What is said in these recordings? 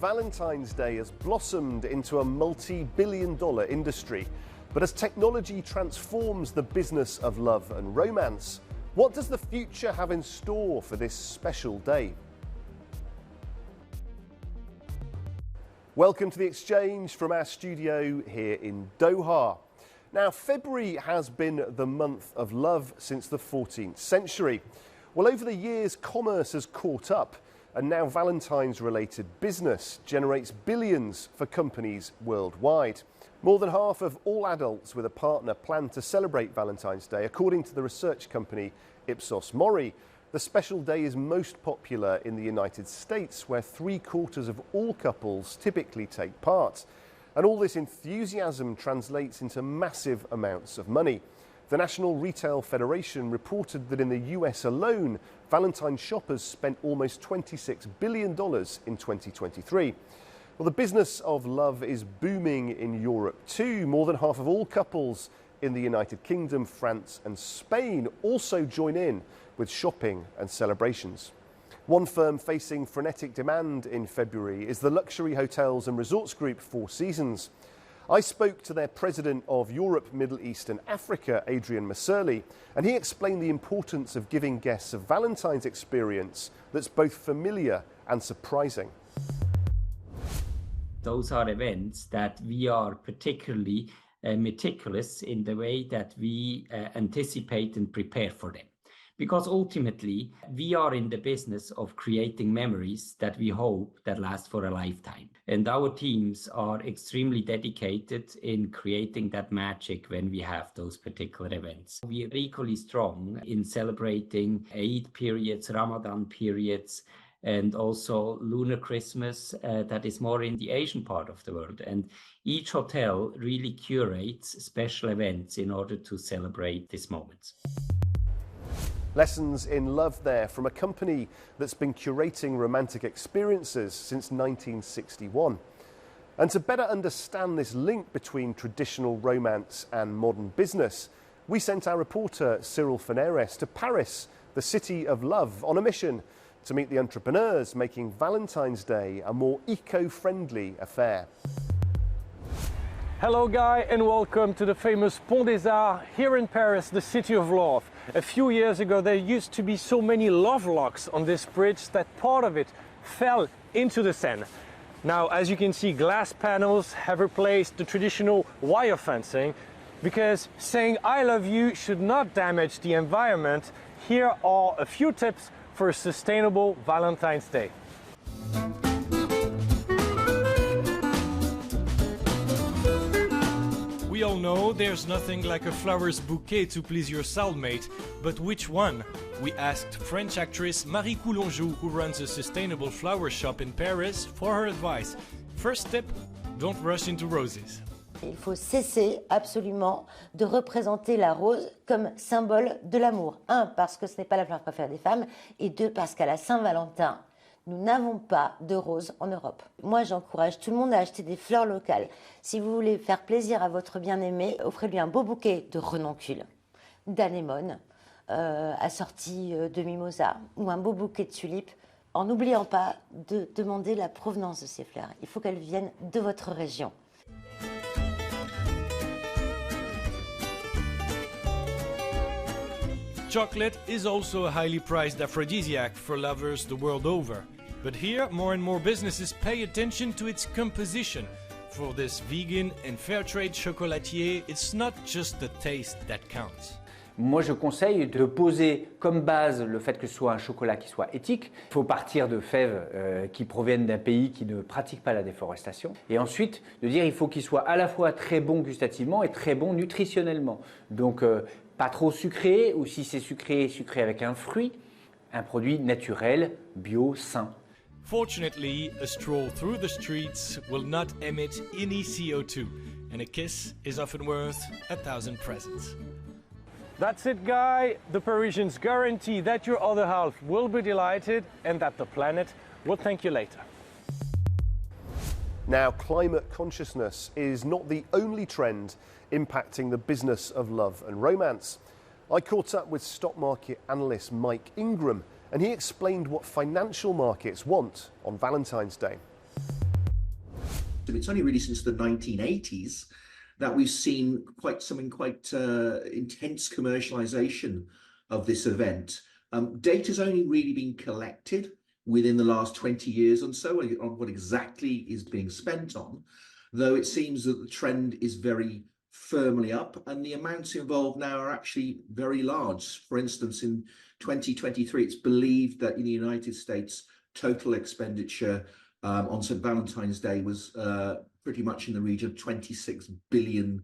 Valentine's Day has blossomed into a multi-billion-dollar industry. But as technology transforms the business of love and romance, what does the future have in store for this special day? Welcome to The Exchange from our studio here in Doha. Now, February has been the month of love since the 14th century. Well, over the years, commerce has caught up, and now Valentine's-related business generates billions for companies worldwide. More than half of all adults with a partner plan to celebrate Valentine's Day, according to the research company Ipsos Mori. The special day is most popular in the United States, where 3/4 of all couples typically take part. And all this enthusiasm translates into massive amounts of money. The National Retail Federation reported that in the US alone, Valentine shoppers spent almost $26 billion in 2023. Well, the business of love is booming in Europe too. More than half of all couples in the United Kingdom, France and Spain also join in with shopping and celebrations. One firm facing frenetic demand in February is the luxury hotels and resorts group Four Seasons. I spoke to their president of Europe, Middle East and Africa, Adrian Maserli, and he explained the importance of giving guests a Valentine's experience that's both familiar and surprising. Those are events that we are particularly meticulous in the way that we anticipate and prepare for them. Because ultimately, we are in the business of creating memories that we hope that last for a lifetime. And our teams are extremely dedicated in creating that magic when we have those particular events. We are equally strong in celebrating Eid periods, Ramadan periods, and also lunar Christmas that is more in the Asian part of the world. And each hotel really curates special events in order to celebrate these moments. Lessons in love there from a company that's been curating romantic experiences since 1961. And to better understand this link between traditional romance and modern business, we sent our reporter Cyril Feneres to Paris, the city of love, on a mission to meet the entrepreneurs making Valentine's Day a more eco-friendly affair. Hello Guy and welcome to the famous Pont des Arts here in Paris, the city of love. A few years ago there used to be so many love locks on this bridge that part of it fell into the Seine. Now, as you can see, glass panels have replaced the traditional wire fencing because saying I love you should not damage the environment. Here are a few tips for a sustainable Valentine's Day. We all know there's nothing like a flower's bouquet to please your soulmate, but which one? We asked French actress Marie Coulongeau, who runs a sustainable flower shop in Paris, for her advice. First tip, don't rush into roses. Il faut cesser absolument de représenter la rose comme symbole de l'amour. Un, parce que ce n'est pas la fleur préférée des femmes, et deux, parce qu'à la Saint-Valentin, nous n'avons pas de roses en Europe. Moi, j'encourage tout le monde à acheter des fleurs locales. Si vous voulez faire plaisir à votre bien-aimé, offrez-lui un beau bouquet de renoncules, d'anémones, assorti de mimosa, ou un beau bouquet de tulipes, en n'oubliant pas de demander la provenance de ces fleurs. Il faut qu'elles viennent de votre région. Chocolate is also a highly prized aphrodisiac for lovers the world over. But here, more and more businesses pay attention to its composition. For this vegan and fair trade chocolatier, it's not just the taste that counts. Moi, je conseille de poser comme base le fait que ce soit un chocolat qui soit éthique. Il faut partir de fèves qui proviennent d'un pays qui ne pratique pas la déforestation. Et ensuite, de dire il faut qu'il soit à la fois très bon gustativement et très bon nutritionnellement. Donc, pas trop sucré, ou si c'est sucré, sucré avec un fruit, un produit naturel, bio, sain. Fortunately, a stroll through the streets will not emit any CO2, and a kiss is often worth 1,000 presents. That's it, Guy. The Parisians guarantee that your other half will be delighted and that the planet will thank you later. Now, climate consciousness is not the only trend impacting the business of love and romance. I caught up with stock market analyst Mike Ingram, and he explained what financial markets want on Valentine's Day. perspective, it's only really since the 1980s that we've seen quite intense commercialization of this event. Data's only really been collected within the last 20 years or so on what exactly is being spent on, though it seems that the trend is very firmly up and the amounts involved now are actually very large. For instance, in 2023, it's believed that in the United States, total expenditure on St. Valentine's Day was pretty much in the region of $26 billion.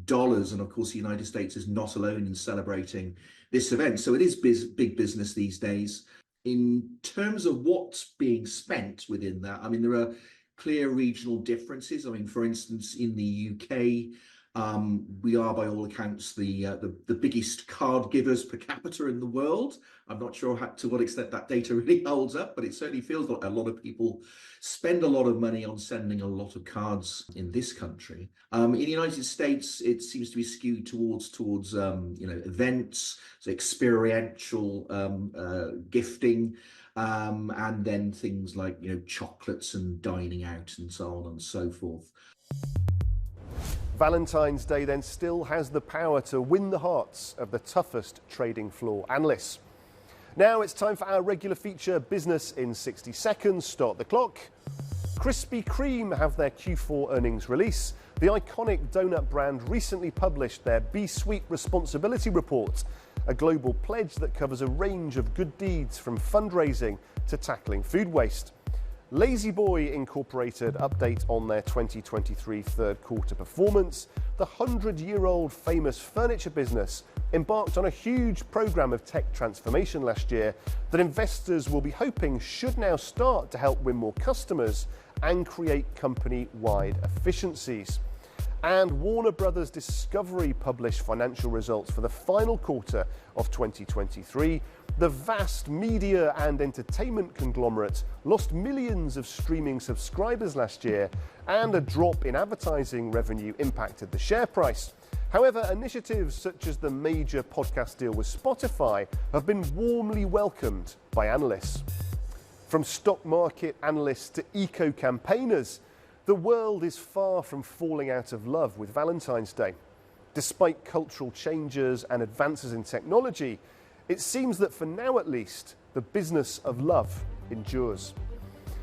And of course, the United States is not alone in celebrating this event. So it is big business these days. In terms of what's being spent within that, I mean, there are clear regional differences. I mean, for instance, in the UK, we are, by all accounts, the biggest card givers per capita in the world. I'm not sure to what extent that data really holds up, but it certainly feels like a lot of people spend a lot of money on sending a lot of cards in this country. In the United States, it seems to be skewed towards events, so experiential gifting, and then things like chocolates and dining out and so on and so forth. Valentine's Day then still has the power to win the hearts of the toughest trading floor analysts. Now it's time for our regular feature, Business in 60 Seconds. Start the clock. Krispy Kreme have their Q4 earnings release. The iconic donut brand recently published their Be Sweet Responsibility Report, a global pledge that covers a range of good deeds from fundraising to tackling food waste. Lazy Boy Incorporated update on their 2023 third quarter performance. The 100-year-old famous furniture business embarked on a huge program of tech transformation last year that investors will be hoping should now start to help win more customers and create company-wide efficiencies. And Warner Brothers Discovery published financial results for the final quarter of 2023. The vast media and entertainment conglomerate lost millions of streaming subscribers last year, and a drop in advertising revenue impacted the share price. However, initiatives such as the major podcast deal with Spotify have been warmly welcomed by analysts. From stock market analysts to eco-campaigners, the world is far from falling out of love with Valentine's Day. Despite cultural changes and advances in technology, it seems that for now at least, the business of love endures.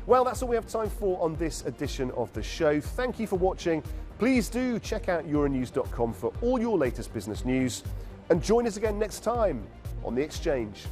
Well, that's all we have time for on this edition of the show. Thank you for watching. Please do check out euronews.com for all your latest business news, and join us again next time on The Exchange.